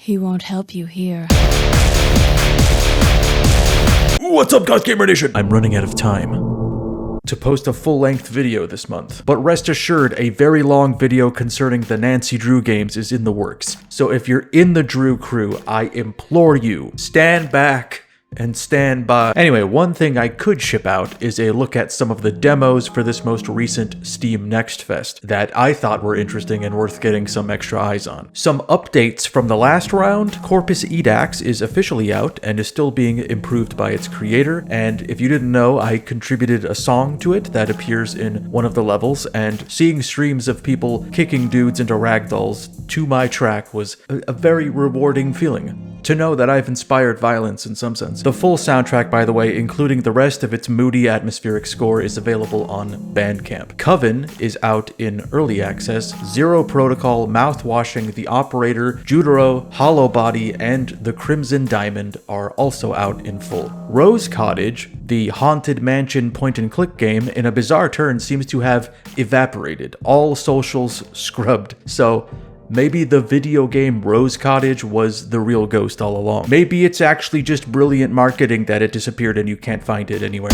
He won't help you here. What's up, guys? Gamer Nation! I'm running out of time to post a full-length video this month. But rest assured, a very long video concerning the Nancy Drew games is in the works. So if you're in the Drew crew, I implore you, stand back and stand by. Anyway, one thing I could ship out is a look at some of the demos for this most recent Steam Next Fest that I thought were interesting and worth getting some extra eyes on. Some updates from the last round. Corpus Edax is officially out and is still being improved by its creator, and if you didn't know, I contributed a song to it that appears in one of the levels, and seeing streams of people kicking dudes into ragdolls to my track was a very rewarding feeling. To know that I've inspired violence in some sense. The full soundtrack, by the way, including the rest of its moody atmospheric score, is available on Bandcamp. Coven is out in early access. Zero Protocol, Mouthwashing, The Operator, Jutaro, Hollow Body, and The Crimson Diamond are also out in full. Rose Cottage, the haunted mansion point-and-click game, in a bizarre turn seems to have evaporated. All socials scrubbed. So maybe the video game Rose Cottage was the real ghost all along. Maybe it's actually just brilliant marketing that it disappeared and you can't find it anywhere.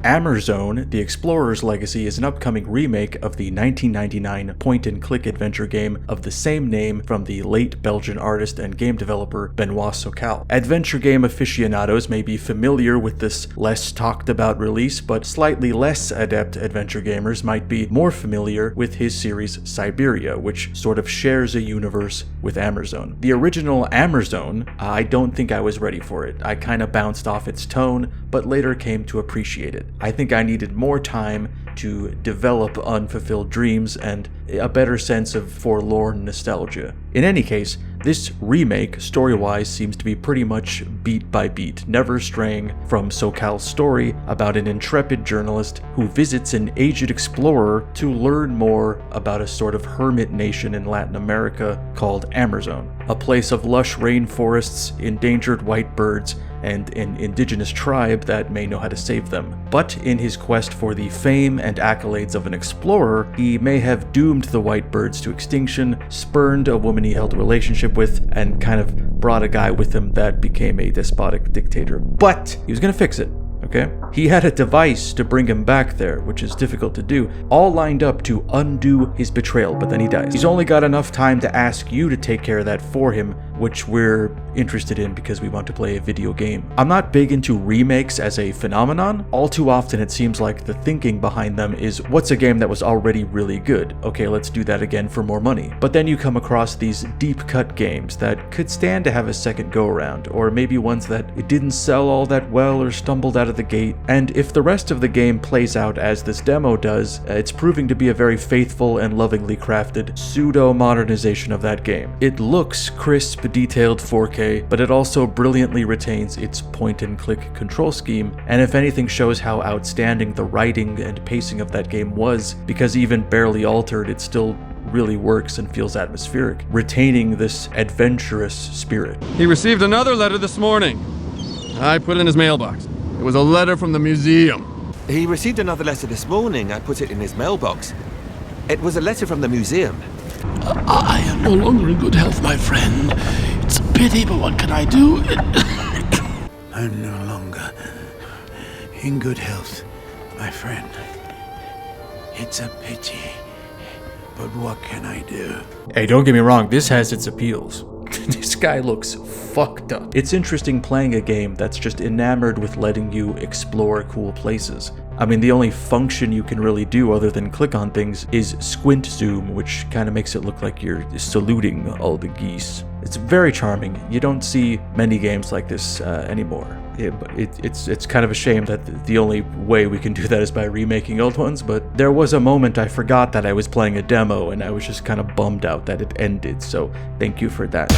Amerzone, The Explorer's Legacy, is an upcoming remake of the 1999 point-and-click adventure game of the same name from the late Belgian artist and game developer Benoit Socal. Adventure game aficionados may be familiar with this less talked about release, but slightly less adept adventure gamers might be more familiar with his series Siberia, which sort of shares a universe with Amerzone. The original Amerzone, I don't think I was ready for it. I kind of bounced off its tone, but later came to appreciate it. I think I needed more time to develop unfulfilled dreams and a better sense of forlorn nostalgia. In any case, this remake, story-wise, seems to be pretty much beat by beat, never straying from Socal's story about an intrepid journalist who visits an aged explorer to learn more about a sort of hermit nation in Latin America called Amerzone, a place of lush rainforests, endangered white birds, and an indigenous tribe that may know how to save them. But in his quest for the fame and accolades of an explorer, he may have doomed the white birds to extinction, spurned a woman he held a relationship with, and kind of brought a guy with him that became a despotic dictator. But he was gonna fix it. Okay? He had a device to bring him back there, which is difficult to do, all lined up to undo his betrayal, but then he dies. He's only got enough time to ask you to take care of that for him, which we're interested in because we want to play a video game. I'm not big into remakes as a phenomenon. All too often it seems like the thinking behind them is, what's a game that was already really good? Okay, let's do that again for more money. But then you come across these deep-cut games that could stand to have a second go-around, or maybe ones that it didn't sell all that well or stumbled out of the gate. And if the rest of the game plays out as this demo does, it's proving to be a very faithful and lovingly crafted pseudo-modernization of that game. It looks crisp, detailed 4K, but it also brilliantly retains its point-and-click control scheme, and if anything shows how outstanding the writing and pacing of that game was, because even barely altered, it still really works and feels atmospheric, retaining this adventurous spirit. He received another letter this morning. I put it in his mailbox. It was a letter from the museum. He received another letter this morning. I put it in his mailbox. It was a letter from the museum. I am no longer in good health, my friend. It's a pity, but what can I do? I'm no longer in good health, my friend. It's a pity, but what can I do? Hey, don't get me wrong, this has its appeals. This guy looks fucked up. It's interesting playing a game that's just enamored with letting you explore cool places. I mean, the only function you can really do other than click on things is squint zoom, which kind of makes it look like you're saluting all the geese. It's very charming. You don't see many games like this anymore. It's kind of a shame that the only way we can do that is by remaking old ones, but there was a moment I forgot that I was playing a demo and I was just kind of bummed out that it ended, so thank you for that.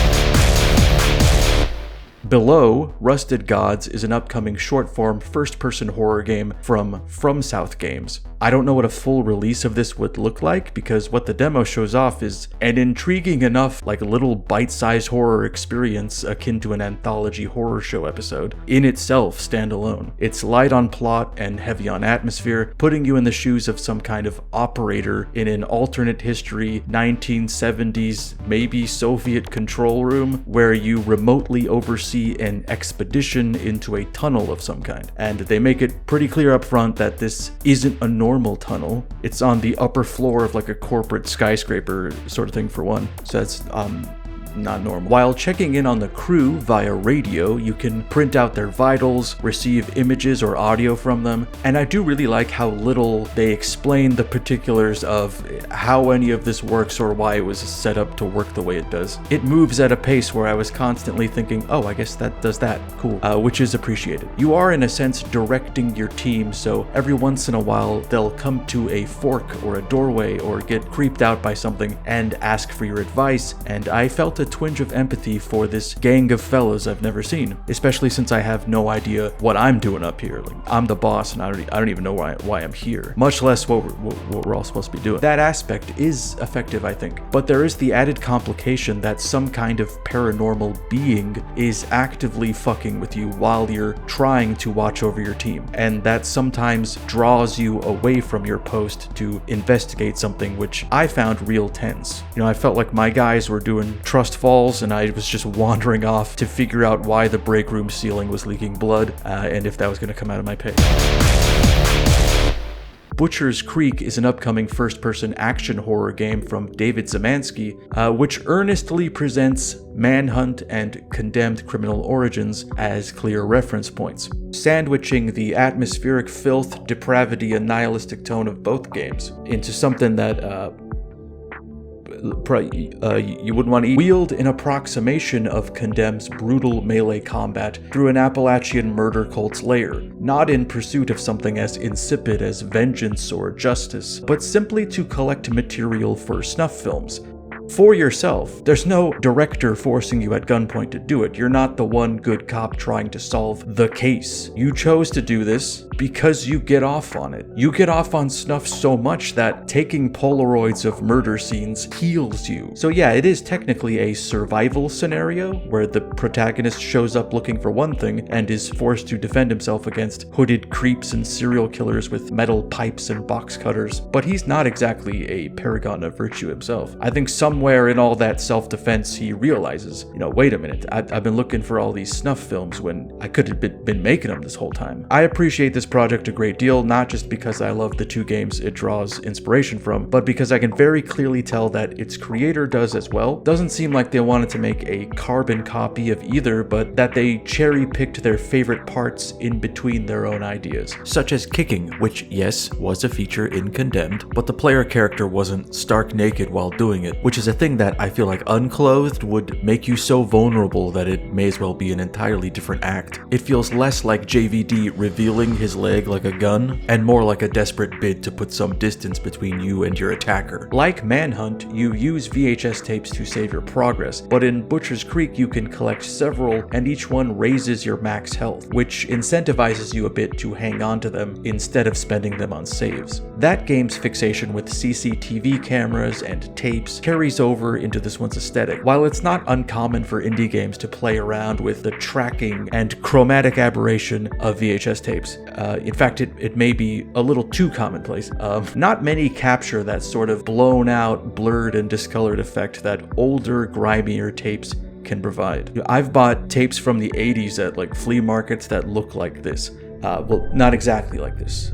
Below, Rusted Gods is an upcoming short-form first-person horror game from FromSouth Games. I don't know what a full release of this would look like, because what the demo shows off is an intriguing enough, like, little bite-sized horror experience akin to an anthology horror show episode, in itself standalone. It's light on plot and heavy on atmosphere, putting you in the shoes of some kind of operator in an alternate history 1970s, maybe Soviet control room, where you remotely oversee an expedition into a tunnel of some kind. And they make it pretty clear up front that this isn't a normal tunnel. It's on the upper floor of like a corporate skyscraper sort of thing for one. So that's not normal. While checking in on the crew via radio, you can print out their vitals, receive images or audio from them, and I do really like how little they explain the particulars of how any of this works or why it was set up to work the way it does. It moves at a pace where I was constantly thinking, oh, I guess that does that, cool, which is appreciated. You are in a sense directing your team, so every once in a while they'll come to a fork or a doorway or get creeped out by something and ask for your advice, and I felt a twinge of empathy for this gang of fellas I've never seen, especially since I have no idea what I'm doing up here. Like, I'm the boss and I don't even know why I'm here, much less what we're all supposed to be doing. That aspect is effective, I think, but there is the added complication that some kind of paranormal being is actively fucking with you while you're trying to watch over your team, and that sometimes draws you away from your post to investigate something, which I found real tense. You know, I felt like my guys were doing trust falls and I was just wandering off to figure out why the break room ceiling was leaking blood and if that was going to come out of my pay. Butcher's Creek is an upcoming first-person action horror game from David Zemansky, which earnestly presents Manhunt and Condemned Criminal Origins as clear reference points, sandwiching the atmospheric filth, depravity, and nihilistic tone of both games into something that you wouldn't want to wield an approximation of Condemned's brutal melee combat through an Appalachian murder cult's lair, not in pursuit of something as insipid as vengeance or justice, but simply to collect material for snuff films. For yourself. There's no director forcing you at gunpoint to do it. You're not the one good cop trying to solve the case. You chose to do this because you get off on it. You get off on snuff so much that taking Polaroids of murder scenes heals you. So yeah, it is technically a survival scenario where the protagonist shows up looking for one thing and is forced to defend himself against hooded creeps and serial killers with metal pipes and box cutters, but he's not exactly a paragon of virtue himself. I think somewhere in all that self-defense he realizes, wait a minute, I've been looking for all these snuff films when I could have been making them this whole time. I appreciate this project a great deal, not just because I love the two games it draws inspiration from, but because I can very clearly tell that its creator does as well. Doesn't seem like they wanted to make a carbon copy of either, but that they cherry-picked their favorite parts in between their own ideas. Such as kicking, which, yes, was a feature in Condemned, but the player character wasn't stark naked while doing it, which is a thing that I feel like unclothed would make you so vulnerable that it may as well be an entirely different act. It feels less like JVD revealing his leg like a gun, and more like a desperate bid to put some distance between you and your attacker. Like Manhunt, you use VHS tapes to save your progress, but in Butcher's Creek you can collect several, and each one raises your max health, which incentivizes you a bit to hang on to them instead of spending them on saves. That game's fixation with CCTV cameras and tapes carries over into this one's aesthetic. While it's not uncommon for indie games to play around with the tracking and chromatic aberration of VHS tapes, in fact it may be a little too commonplace, not many capture that sort of blown out, blurred and discolored effect that older, grimier tapes can provide. I've bought tapes from the 80s at like flea markets that look like this. Well, not exactly like this.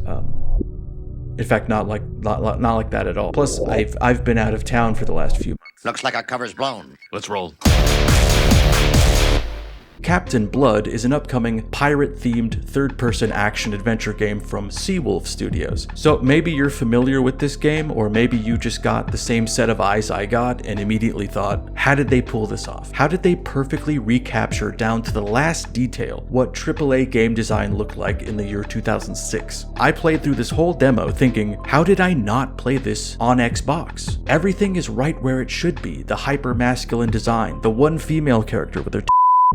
In fact, not like that at all. Plus, I've been out of town for the last few months. Looks like our cover's blown. Let's roll. Captain Blood is an upcoming pirate-themed third-person action-adventure game from Seawolf Studios. So maybe you're familiar with this game, or maybe you just got the same set of eyes I got and immediately thought, how did they pull this off? How did they perfectly recapture down to the last detail what AAA game design looked like in the year 2006? I played through this whole demo thinking, how did I not play this on Xbox? Everything is right where it should be. The hyper-masculine design, the one female character with her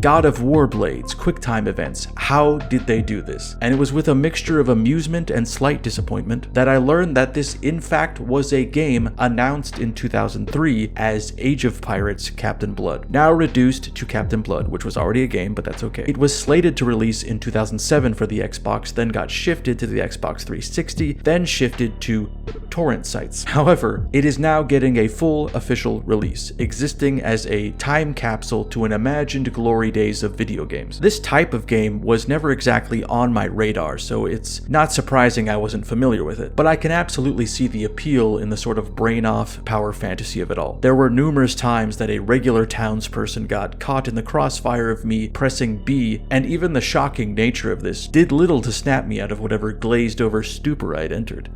God of War blades, QuickTime events. How did they do this? And it was with a mixture of amusement and slight disappointment that I learned that this in fact was a game announced in 2003 as Age of Pirates Captain Blood, now reduced to Captain Blood, which was already a game, but that's okay. It was slated to release in 2007 for the Xbox, then got shifted to the Xbox 360, then shifted to torrent sites. However, it is now getting a full official release, existing as a time capsule to an imagined glory days of video games. This type of game was never exactly on my radar, so it's not surprising I wasn't familiar with it, but I can absolutely see the appeal in the sort of brain-off power fantasy of it all. There were numerous times that a regular townsperson got caught in the crossfire of me pressing B, and even the shocking nature of this did little to snap me out of whatever glazed-over stupor I'd entered.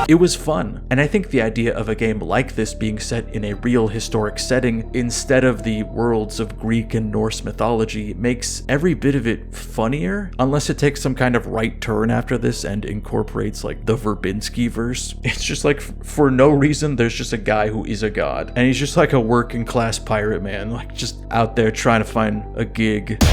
It was fun, and I think the idea of a game like this being set in a real historic setting instead of the worlds of Greek and Norse mythology makes every bit of it funnier, unless it takes some kind of right turn after this and incorporates like the Verbinski verse. It's just like for no reason there's just a guy who is a god, and he's just like a working class pirate man, like just out there trying to find a gig.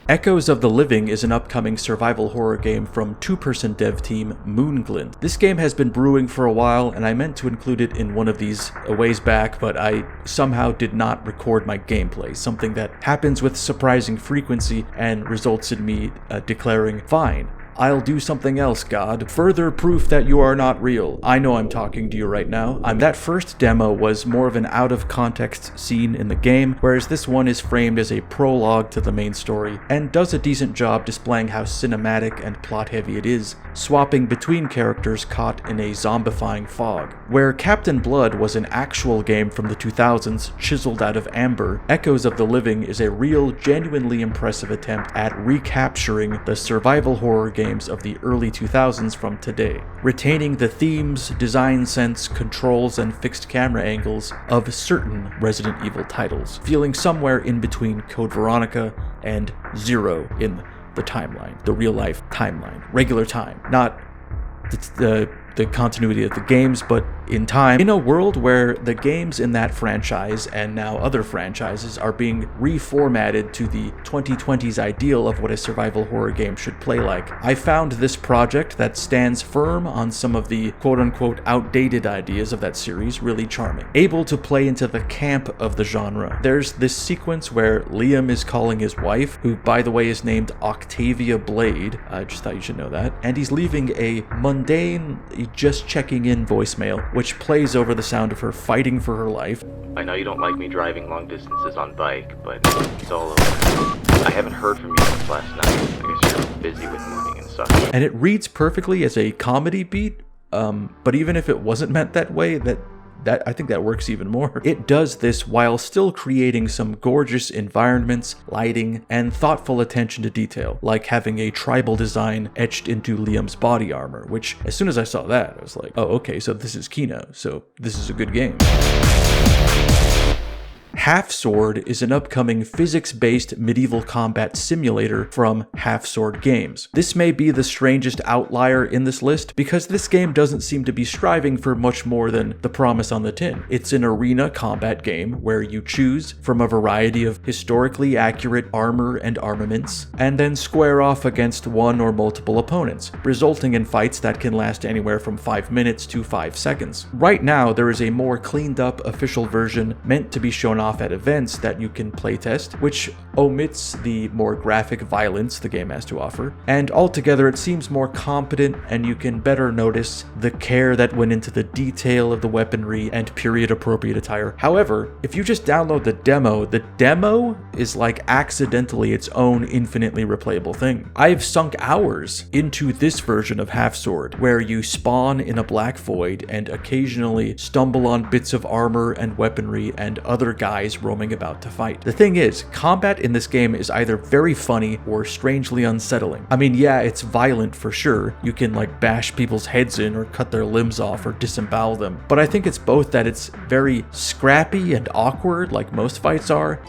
Echoes of the Living is an upcoming survival horror game from two-person dev team Moonglint. This game has been brewing for a while, and I meant to include it in one of these a ways back, but I somehow did not record my gameplay, something that happens with surprising frequency and results in me declaring, "Fine, I'll do something else, God. Further proof that you are not real." I know I'm talking to you right now. That first demo was more of an out-of-context scene in the game, whereas this one is framed as a prologue to the main story, and does a decent job displaying how cinematic and plot-heavy it is, swapping between characters caught in a zombifying fog. Where Captain Blood was an actual game from the 2000s, chiseled out of amber, Echoes of the Living is a real, genuinely impressive attempt at recapturing the survival horror games of the early 2000s from today, retaining the themes, design sense, controls, and fixed camera angles of certain Resident Evil titles, feeling somewhere in between Code Veronica and Zero in the timeline, the real-life timeline, regular time, not the continuity of the games, but in time, in a world where the games in that franchise and now other franchises are being reformatted to the 2020s ideal of what a survival horror game should play like. I found this project that stands firm on some of the quote-unquote outdated ideas of that series really charming, able to play into the camp of the genre. There's this sequence where Liam is calling his wife, who by the way is named Octavia Blade, I just thought you should know that, and he's leaving a mundane, just checking in voicemail, which plays over the sound of her fighting for her life. "I know you don't like me driving long distances on bike, but solo. I haven't heard from you since last night. I guess you're busy with moving and such." And it reads perfectly as a comedy beat, but even if it wasn't meant that way, that I think that works even more. It does this while still creating some gorgeous environments, lighting, and thoughtful attention to detail, like having a tribal design etched into Liam's body armor, which as soon as I saw that, I was like, oh, okay, so this is Kino, so this is a good game. Half Sword is an upcoming physics-based medieval combat simulator from Half Sword Games. This may be the strangest outlier in this list because this game doesn't seem to be striving for much more than the promise on the tin. It's an arena combat game where you choose from a variety of historically accurate armor and armaments, and then square off against one or multiple opponents, resulting in fights that can last anywhere from 5 minutes to 5 seconds. Right now, there is a more cleaned up official version meant to be shown off at events that you can playtest, which omits the more graphic violence the game has to offer, and altogether it seems more competent and you can better notice the care that went into the detail of the weaponry and period appropriate attire. However, if you just download the demo is like accidentally its own infinitely replayable thing. I've sunk hours into this version of Half Sword, where you spawn in a black void and occasionally stumble on bits of armor and weaponry and other guys roaming about to fight. The thing is, combat in this game is either very funny or strangely unsettling. I mean, yeah, it's violent for sure. You can like bash people's heads in or cut their limbs off or disembowel them. But I think it's both that it's very scrappy and awkward, like most fights are,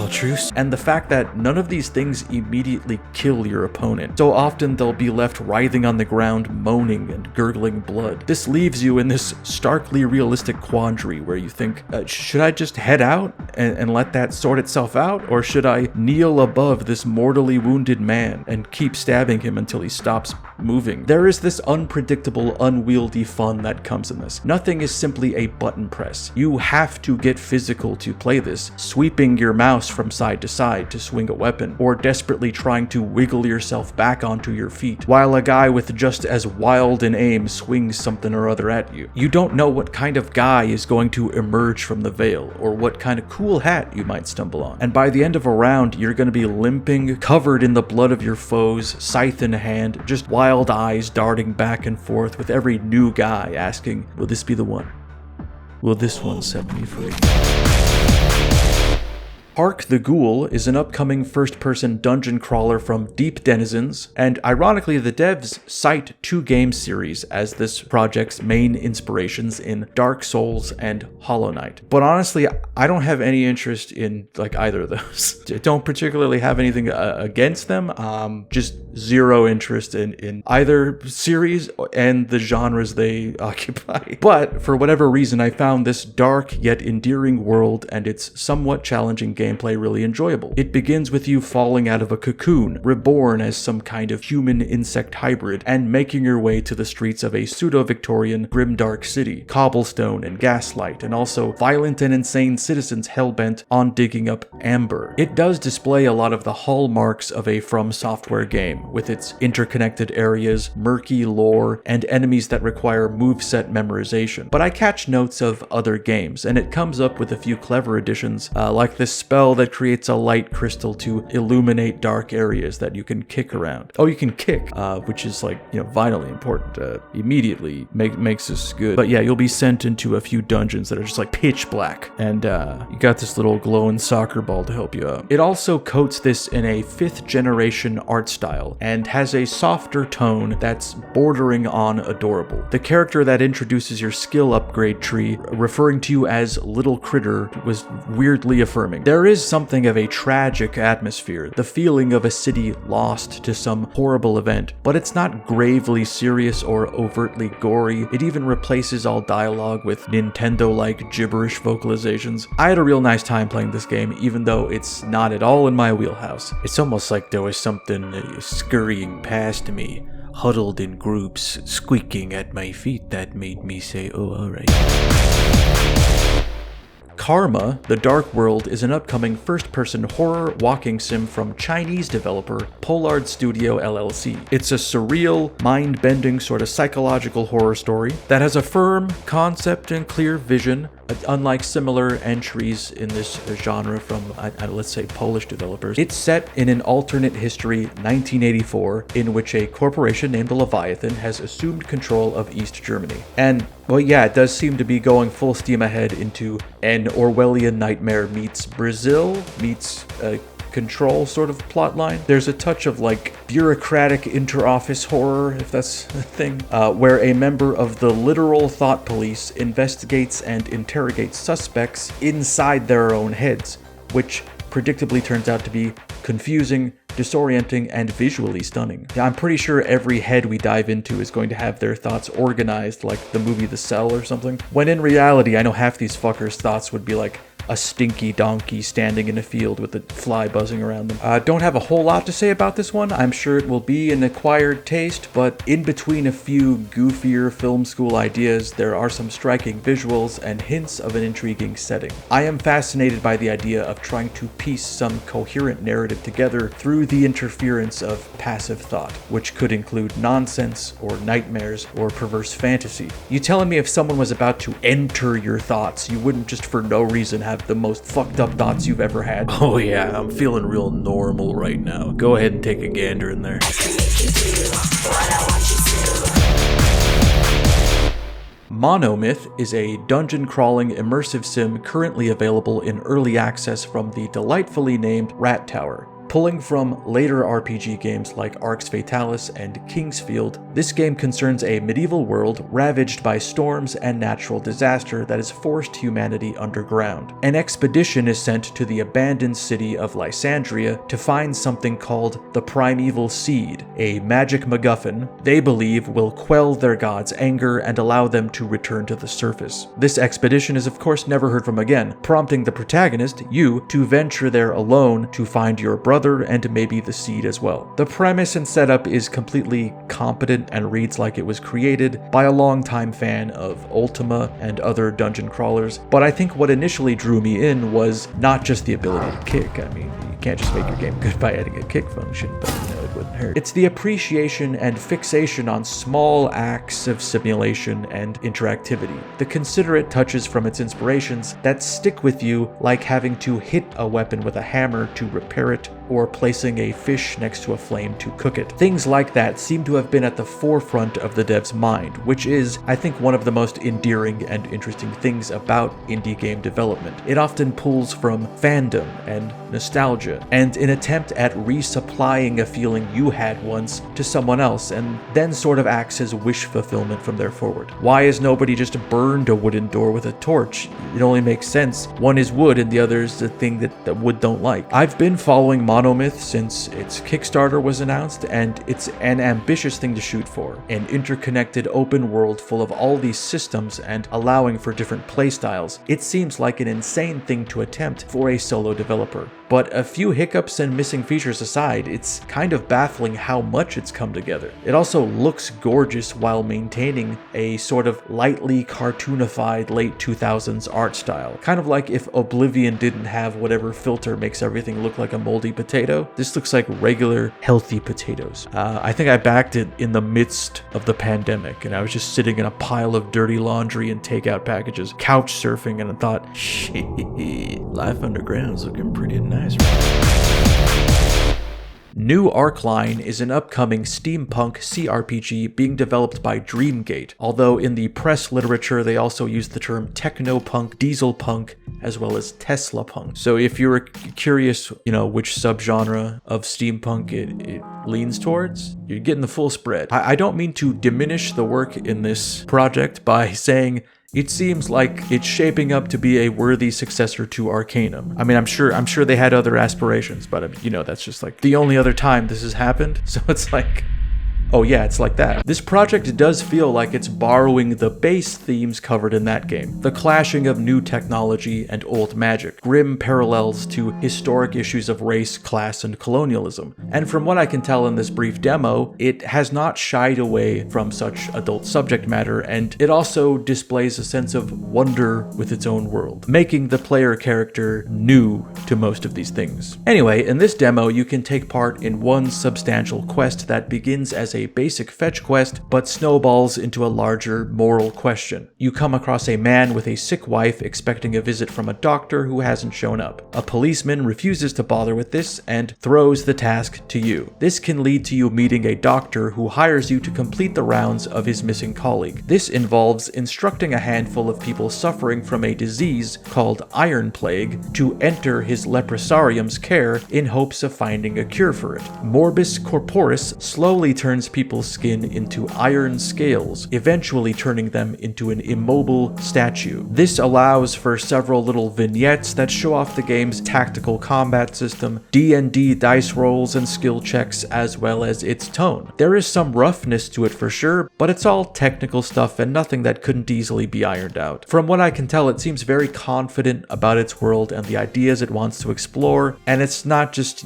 truce. And the fact that none of these things immediately kill your opponent. So often they'll be left writhing on the ground, moaning and gurgling blood. This leaves you in this starkly realistic quandary where you think, should I just head out and let that sort itself out? Or should I kneel above this mortally wounded man and keep stabbing him until he stops moving? There is this unpredictable, unwieldy fun that comes in this. Nothing is simply a button press. You have to get physical to play this, sweeping your mouse from side to side to swing a weapon, or desperately trying to wiggle yourself back onto your feet, while a guy with just as wild an aim swings something or other at you. You don't know what kind of guy is going to emerge from the veil, or what kind of cool hat you might stumble on. And by the end of a round, you're going to be limping, covered in the blood of your foes, scythe in hand, just wild eyes darting back and forth with every new guy asking, will this be the one? Will this one set me free? Hark the Ghoul is an upcoming first-person dungeon crawler from Deep Denizens, and ironically the devs cite two game series as this project's main inspirations in Dark Souls and Hollow Knight. But honestly, I don't have any interest in either of those. I don't particularly have anything against them, just zero interest in either series and the genres they occupy. But for whatever reason, I found this dark yet endearing world and its somewhat challenging gameplay really enjoyable. It begins with you falling out of a cocoon, reborn as some kind of human-insect hybrid, and making your way to the streets of a pseudo-Victorian grimdark city, cobblestone and gaslight, and also violent and insane citizens hellbent on digging up amber. It does display a lot of the hallmarks of a From Software game, with its interconnected areas, murky lore, and enemies that require moveset memorization. But I catch notes of other games, and it comes up with a few clever additions, like this spell that creates a light crystal to illuminate dark areas that you can kick around. Oh, you can kick, which is vitally important. Immediately makes this good. But yeah, you'll be sent into a few dungeons that are just pitch black, and you got this little glowing soccer ball to help you out. It also coats this in a 5th generation art style and has a softer tone that's bordering on adorable. The character that introduces your skill upgrade tree, referring to you as Little Critter, was weirdly affirming. There is something of a tragic atmosphere, the feeling of a city lost to some horrible event, but it's not gravely serious or overtly gory. It even replaces all dialogue with Nintendo-like gibberish vocalizations. I had a real nice time playing this game, even though it's not at all in my wheelhouse. It's almost like there was something scurrying past me, huddled in groups, squeaking at my feet, that made me say, oh, alright. Karma, The Dark World is an upcoming first-person horror walking sim from Chinese developer Pollard Studio LLC. It's a surreal, mind-bending sort of psychological horror story that has a firm concept and clear vision, unlike similar entries in this genre from, let's say, Polish developers. It's set in an alternate history, 1984, in which a corporation named Leviathan has assumed control of East Germany. And, well, yeah, it does seem to be going full steam ahead into an Orwellian nightmare meets Brazil, meets Control sort of plotline. There's a touch of bureaucratic inter-office horror, if that's a thing, where a member of the literal thought police investigates and interrogates suspects inside their own heads, which predictably turns out to be confusing, disorienting, and visually stunning. I'm pretty sure every head we dive into is going to have their thoughts organized like the movie The Cell or something, when in reality I know half these fuckers' thoughts would be like a stinky donkey standing in a field with a fly buzzing around them. Don't have a whole lot to say about this one. I'm sure it will be an acquired taste, but in between a few goofier film school ideas, there are some striking visuals and hints of an intriguing setting. I am fascinated by the idea of trying to piece some coherent narrative together through the interference of passive thought, which could include nonsense or nightmares or perverse fantasy. You telling me if someone was about to enter your thoughts, you wouldn't just for no reason have the most fucked up thoughts you've ever had? Oh yeah, I'm feeling real normal right now. Go ahead and take a gander in there. Monomyth is a dungeon-crawling immersive sim currently available in early access from the delightfully named Rat Tower. Pulling from later RPG games like Arx Fatalis and Kingsfield, this game concerns a medieval world ravaged by storms and natural disaster that has forced humanity underground. An expedition is sent to the abandoned city of Lysandria to find something called the Primeval Seed, a magic MacGuffin they believe will quell their god's anger and allow them to return to the surface. This expedition is of course never heard from again, prompting the protagonist, you, to venture there alone to find your brother and maybe the seed as well. The premise and setup is completely competent and reads like it was created by a longtime fan of Ultima and other dungeon crawlers, but I think what initially drew me in was not just the ability to kick. I mean, you can't just make your game good by adding a kick function, but it wouldn't hurt. It's the appreciation and fixation on small acts of simulation and interactivity, the considerate touches from its inspirations that stick with you, like having to hit a weapon with a hammer to repair it, or placing a fish next to a flame to cook it. Things like that seem to have been at the forefront of the dev's mind, which is, I think, one of the most endearing and interesting things about indie game development. It often pulls from fandom and nostalgia, and an attempt at resupplying a feeling you had once to someone else, and then sort of acts as wish fulfillment from there forward. Why has nobody just burned a wooden door with a torch? It only makes sense. One is wood and the other is the thing that wood don't like. I've been following Monomyth since its Kickstarter was announced, and it's an ambitious thing to shoot for. An interconnected open world full of all these systems and allowing for different playstyles. It seems like an insane thing to attempt for a solo developer. But a few hiccups and missing features aside, it's kind of baffling how much it's come together. It also looks gorgeous while maintaining a sort of lightly cartoonified late 2000s art style. Kind of like if Oblivion didn't have whatever filter makes everything look like a moldy potato. This looks like regular, healthy potatoes. I think I backed it in the midst of the pandemic, and I was just sitting in a pile of dirty laundry and takeout packages, couch surfing, and I thought, shit, life underground is looking pretty nice. New Arcline is an upcoming steampunk CRPG being developed by Dreamgate, although in the press literature they also use the term technopunk, dieselpunk, as well as Tesla punk. So if you're curious, which subgenre of steampunk it leans towards, you're getting the full spread. I don't mean to diminish the work in this project by saying it seems like it's shaping up to be a worthy successor to Arcanum. I mean, I'm sure they had other aspirations, but that's just like the only other time this has happened. So it's like, oh yeah, it's like that. This project does feel like it's borrowing the base themes covered in that game. The clashing of new technology and old magic, grim parallels to historic issues of race, class, and colonialism. And from what I can tell in this brief demo, it has not shied away from such adult subject matter, and it also displays a sense of wonder with its own world, making the player character new to most of these things. Anyway, in this demo, you can take part in one substantial quest that begins as a basic fetch quest, but snowballs into a larger moral question. You come across a man with a sick wife expecting a visit from a doctor who hasn't shown up. A policeman refuses to bother with this and throws the task to you. This can lead to you meeting a doctor who hires you to complete the rounds of his missing colleague. This involves instructing a handful of people suffering from a disease called Iron Plague to enter his leprosarium's care in hopes of finding a cure for it. Morbus corporis slowly turns people's skin into iron scales, eventually turning them into an immobile statue. This allows for several little vignettes that show off the game's tactical combat system, D&D dice rolls and skill checks, as well as its tone. There is some roughness to it for sure, but it's all technical stuff and nothing that couldn't easily be ironed out. From what I can tell, it seems very confident about its world and the ideas it wants to explore, and it's not just,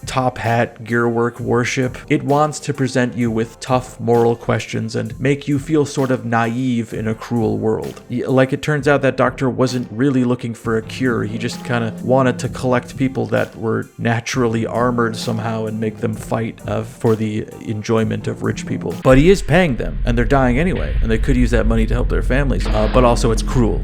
top hat, gearwork worship. It wants to present you with tough moral questions and make you feel sort of naive in a cruel world. Like, it turns out that doctor wasn't really looking for a cure, he just kind of wanted to collect people that were naturally armored somehow and make them fight for the enjoyment of rich people. But he is paying them, and they're dying anyway, and they could use that money to help their families, but also it's cruel.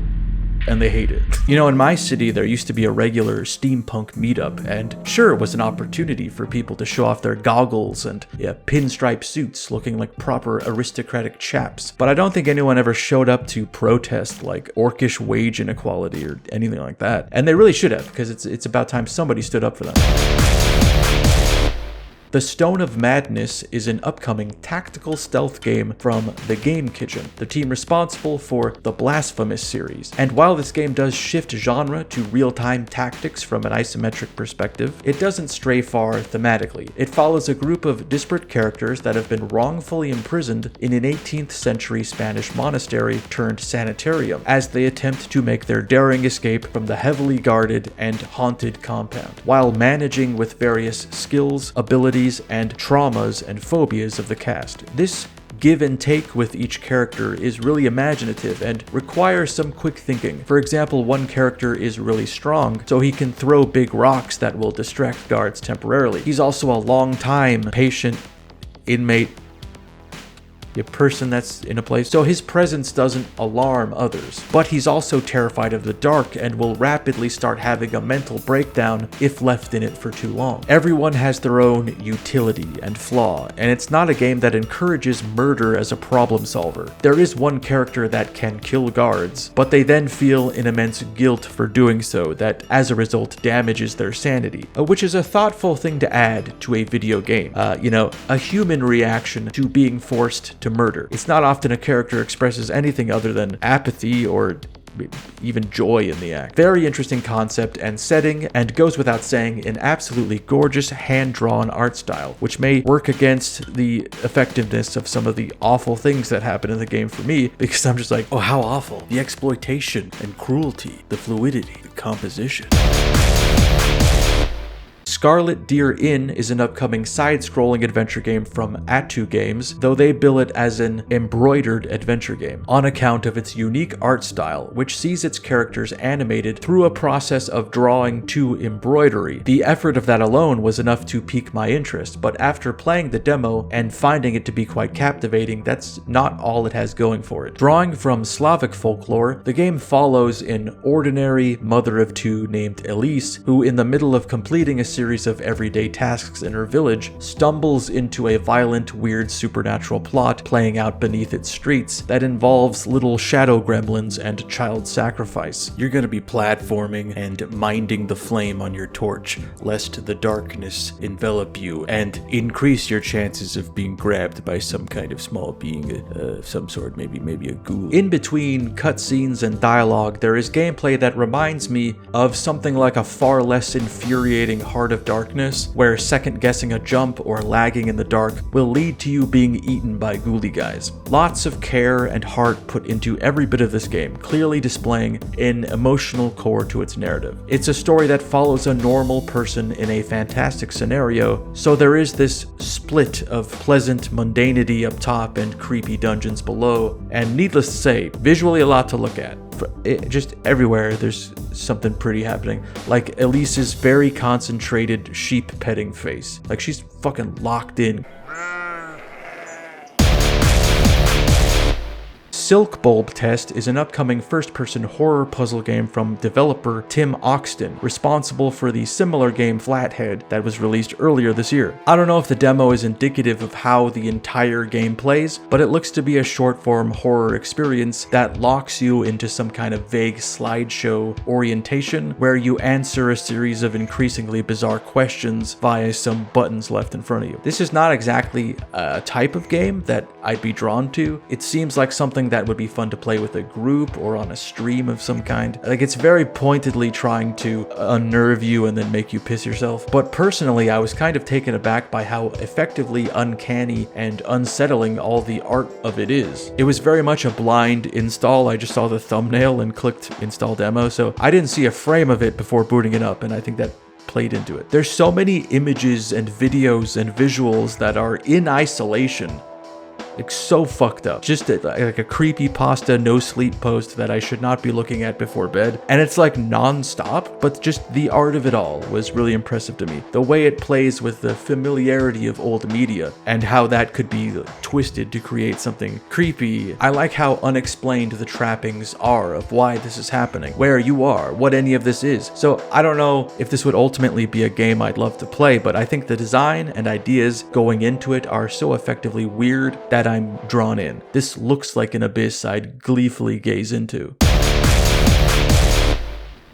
And they hate it. In my city, there used to be a regular steampunk meetup, and sure, it was an opportunity for people to show off their goggles and pinstripe suits looking like proper aristocratic chaps. But I don't think anyone ever showed up to protest like orcish wage inequality or anything like that. And they really should have, because it's about time somebody stood up for them. The Stone of Madness is an upcoming tactical stealth game from The Game Kitchen, the team responsible for the Blasphemous series. And while this game does shift genre to real-time tactics from an isometric perspective, it doesn't stray far thematically. It follows a group of disparate characters that have been wrongfully imprisoned in an 18th century Spanish monastery turned sanitarium as they attempt to make their daring escape from the heavily guarded and haunted compound, while managing with various skills, abilities, and traumas and phobias of the cast. This give and take with each character is really imaginative and requires some quick thinking. For example, one character is really strong, so he can throw big rocks that will distract guards temporarily. He's also a long-time patient, inmate, a person that's in a place, so his presence doesn't alarm others. But he's also terrified of the dark and will rapidly start having a mental breakdown if left in it for too long. Everyone has their own utility and flaw, and it's not a game that encourages murder as a problem solver. There is one character that can kill guards, but they then feel an immense guilt for doing so that as a result damages their sanity, which is a thoughtful thing to add to a video game. A human reaction to being forced to murder. It's not often a character expresses anything other than apathy or even joy in the act. Very interesting concept and setting, and goes without saying, an absolutely gorgeous hand-drawn art style, which may work against the effectiveness of some of the awful things that happen in the game for me, because I'm just like, oh, how awful. The exploitation and cruelty, the fluidity, the composition. Scarlet Deer Inn is an upcoming side-scrolling adventure game from Atu Games, though they bill it as an embroidered adventure game, on account of its unique art style, which sees its characters animated through a process of drawing to embroidery. The effort of that alone was enough to pique my interest, but after playing the demo and finding it to be quite captivating, that's not all it has going for it. Drawing from Slavic folklore, the game follows an ordinary mother of two named Elise, who in the middle of completing a series of everyday tasks in her village, stumbles into a violent, weird supernatural plot playing out beneath its streets that involves little shadow gremlins and child sacrifice. You're gonna be platforming and minding the flame on your torch, lest the darkness envelop you and increase your chances of being grabbed by some kind of small being of some sort, maybe a ghoul. In between cutscenes and dialogue, there is gameplay that reminds me of something like a far less infuriating Heart of Darkness, where second-guessing a jump or lagging in the dark will lead to you being eaten by ghouly guys. Lots of care and heart put into every bit of this game, clearly displaying an emotional core to its narrative. It's a story that follows a normal person in a fantastic scenario, so there is this split of pleasant mundanity up top and creepy dungeons below, and needless to say, visually a lot to look at. Just everywhere there's something pretty happening, like Elise's very concentrated sheep petting face, like she's fucking locked in. Silkbulb Test is an upcoming first-person horror puzzle game from developer Tim Oxton, responsible for the similar game Flathead that was released earlier this year. I don't know if the demo is indicative of how the entire game plays, but it looks to be a short-form horror experience that locks you into some kind of vague slideshow orientation where you answer a series of increasingly bizarre questions via some buttons left in front of you. This is not exactly a type of game that I'd be drawn to. It seems like something that would be fun to play with a group or on a stream of some kind. Like, it's very pointedly trying to unnerve you and then make you piss yourself. But personally, I was kind of taken aback by how effectively uncanny and unsettling all the art of it is. It was very much a blind install. I just saw the thumbnail and clicked install demo, so I didn't see a frame of it before booting it up, and I think that played into it. There's so many images and videos and visuals that are in isolation, like so fucked up. Just like a creepypasta no sleep post that I should not be looking at before bed. And it's like non-stop, but just the art of it all was really impressive to me. The way it plays with the familiarity of old media and how that could be twisted to create something creepy. I like how unexplained the trappings are of why this is happening, where you are, what any of this is. So I don't know if this would ultimately be a game I'd love to play, but I think the design and ideas going into it are so effectively weird that I'm drawn in. This looks like an abyss I'd gleefully gaze into.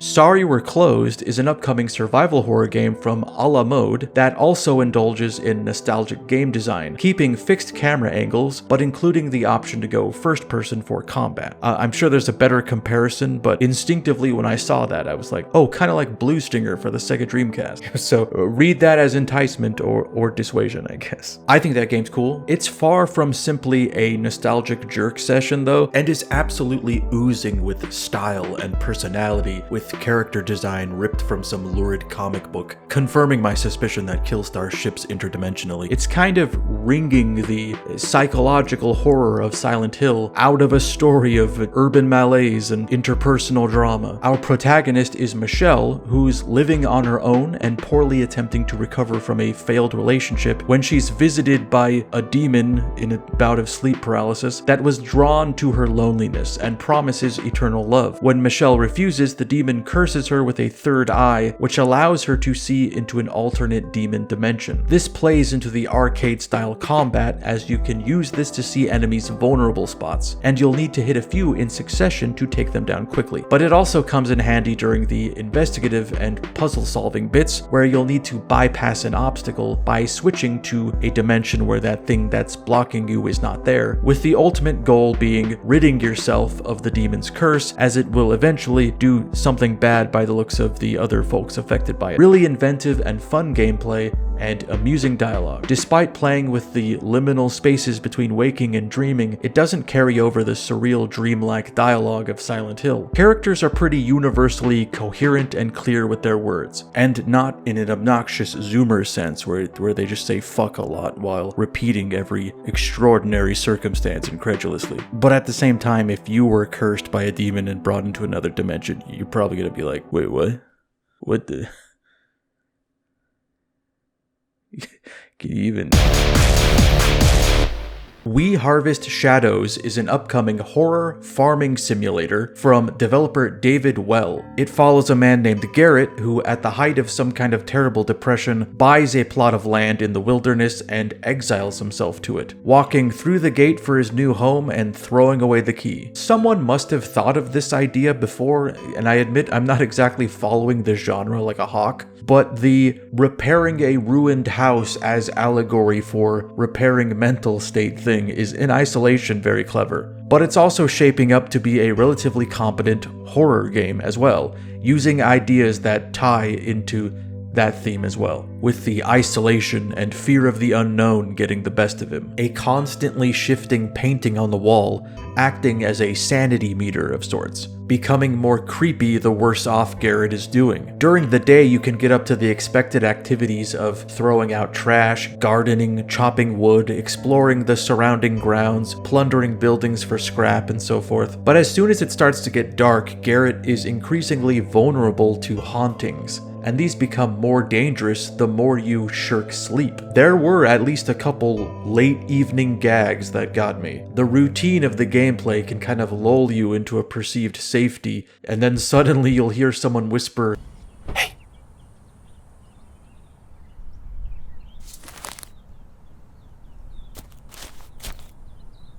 Sorry We're Closed is an upcoming survival horror game from A La Mode that also indulges in nostalgic game design, keeping fixed camera angles, but including the option to go first person for combat. I'm sure there's a better comparison, but instinctively when I saw that, I was like, oh, kind of like Blue Stinger for the Sega Dreamcast. So read that as enticement or dissuasion, I guess. I think that game's cool. It's far from simply a nostalgic jerk session though, and is absolutely oozing with style and personality, with character design ripped from some lurid comic book, confirming my suspicion that Killstar ships interdimensionally. It's kind of wringing the psychological horror of Silent Hill out of a story of urban malaise and interpersonal drama. Our protagonist is Michelle, who's living on her own and poorly attempting to recover from a failed relationship when she's visited by a demon in a bout of sleep paralysis that was drawn to her loneliness and promises eternal love. When Michelle refuses, the demon curses her with a third eye, which allows her to see into an alternate demon dimension. This plays into the arcade-style combat, as you can use this to see enemies' vulnerable spots, and you'll need to hit a few in succession to take them down quickly. But it also comes in handy during the investigative and puzzle-solving bits, where you'll need to bypass an obstacle by switching to a dimension where that thing that's blocking you is not there, with the ultimate goal being ridding yourself of the demon's curse, as it will eventually do something bad by the looks of the other folks affected by it. Really inventive and fun gameplay and amusing dialogue. Despite playing with the liminal spaces between waking and dreaming, it doesn't carry over the surreal dreamlike dialogue of Silent Hill. Characters are pretty universally coherent and clear with their words, and not in an obnoxious zoomer sense where they just say fuck a lot while repeating every extraordinary circumstance incredulously. But at the same time, if you were cursed by a demon and brought into another dimension, you're probably gonna be like, wait, what? What the... Can you even... We Harvest Shadows is an upcoming horror farming simulator from developer David Well. It follows a man named Garrett who, at the height of some kind of terrible depression, buys a plot of land in the wilderness and exiles himself to it, walking through the gate for his new home and throwing away the key. Someone must have thought of this idea before, and I admit I'm not exactly following the genre like a hawk, but the repairing a ruined house as allegory for repairing mental state thing is in isolation very clever. But it's also shaping up to be a relatively competent horror game as well, using ideas that tie into that theme as well, with the isolation and fear of the unknown getting the best of him. A constantly shifting painting on the wall, acting as a sanity meter of sorts, becoming more creepy the worse off Garrett is doing. During the day, you can get up to the expected activities of throwing out trash, gardening, chopping wood, exploring the surrounding grounds, plundering buildings for scrap, and so forth. But as soon as it starts to get dark, Garrett is increasingly vulnerable to hauntings, and these become more dangerous the more you shirk sleep. There were at least a couple late evening gags that got me. The routine of the gameplay can kind of lull you into a perceived safety, and then suddenly you'll hear someone whisper, "Hey."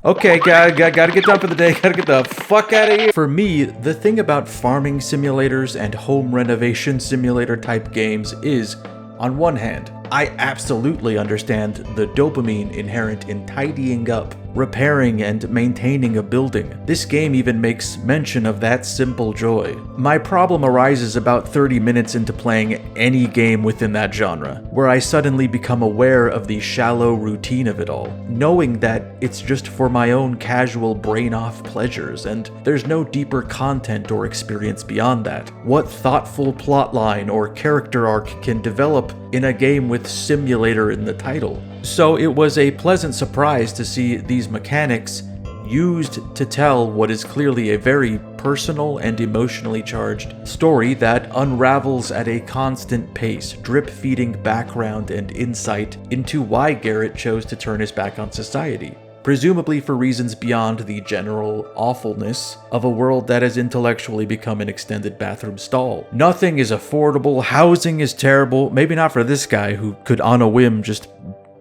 Okay, gotta get done for the day, gotta get the fuck out of here. For me, the thing about farming simulators and home renovation simulator type games is, on one hand, I absolutely understand the dopamine inherent in tidying up, repairing, and maintaining a building. This game even makes mention of that simple joy. My problem arises about 30 minutes into playing any game within that genre, where I suddenly become aware of the shallow routine of it all, knowing that it's just for my own casual brain-off pleasures, and there's no deeper content or experience beyond that. What thoughtful plotline or character arc can develop in a game with simulator in the title? So it was a pleasant surprise to see these mechanics used to tell what is clearly a very personal and emotionally charged story that unravels at a constant pace, drip-feeding background and insight into why Garrett chose to turn his back on society, presumably for reasons beyond the general awfulness of a world that has intellectually become an extended bathroom stall. Nothing is affordable, housing is terrible, maybe not for this guy who could on a whim just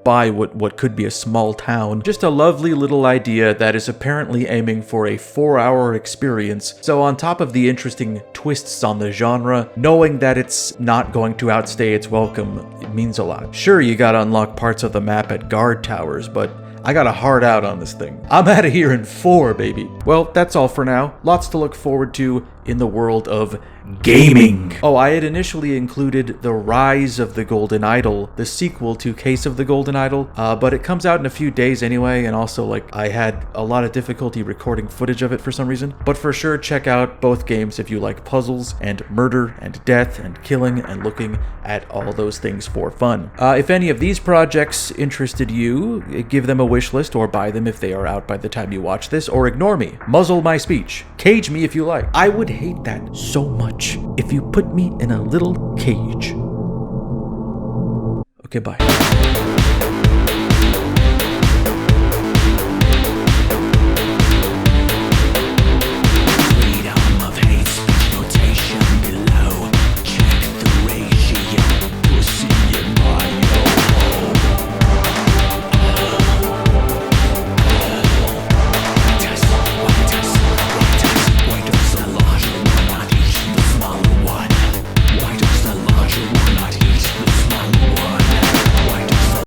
by what could be a small town. Just a lovely little idea that is apparently aiming for a 4-hour experience. So on top of the interesting twists on the genre, knowing that it's not going to outstay its welcome, it means a lot. Sure, you gotta unlock parts of the map at guard towers, but I got a hard out on this thing. I'm out of here in 4, baby. Well, that's all for now. Lots to look forward to in the world of gaming. Oh, I had initially included The Rise of the Golden Idol, the sequel to Case of the Golden Idol, but it comes out in a few days anyway, and also, like, I had a lot of difficulty recording footage of it for some reason. But for sure, check out both games if you like puzzles and murder and death and killing and looking at all those things for fun. If any of these projects interested you, give them a wish list or buy them if they are out by the time you watch this, or ignore me, muzzle my speech, cage me if you like. I would hate that so much if you put me in a little cage. Okay, bye.